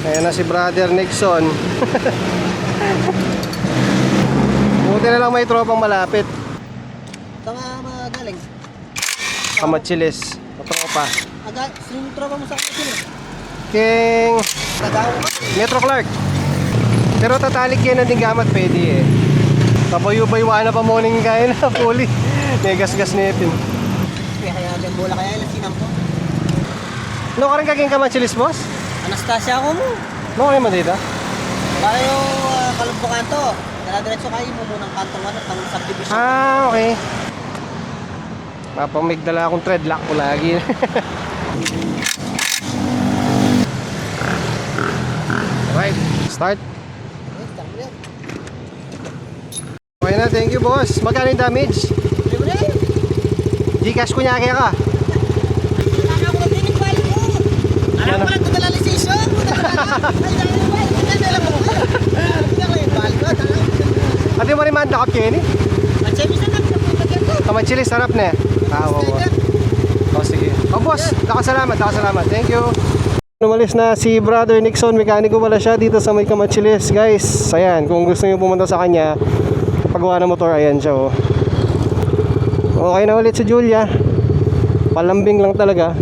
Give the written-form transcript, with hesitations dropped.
Ayan na si Brother Nixon. Buti na lang may tropang malapit. Ito nga magaling. Kamachilis. Tropa. Sino tropa mo sa akin? King Nagawa ko. Metro Clark. Pero tatalik yan ng gamat pwede eh. Kapayo-baywa na pa morning kaya na puli. May gas-gas na itin. Kaya yung bola kaya ilang sinampo. No ka rin kaging kamachilis, boss? Anastasia ako mo. No kayo man dito? Baka yung kalumpukan to. Dala-diretso kayo mo munang kantong ano, ng subdivision. Ah, okay. Mapamigdala akong treadlock ko lagi. Right, start. Okay na, thank you boss. Magkano yung damage? Gcash ko niya kaya ka. Ano ako mag-dinig mo? Alam ko lang kung dala-lisisyon. Ate mo rin man dakap kayo ni? Kamachilis, sarap na eh. Oo. Oh, sige. Oh boss, nakasalamat. Thank you. Numalis na si Brother Nixon, mekaniko pala siya dito sa may Kamachilis, guys. Ayan, kung gusto niyo pumunta sa kanya, paggawa ng motor, ayan siya oh. Okay na ulit si Julia. Palambing lang talaga.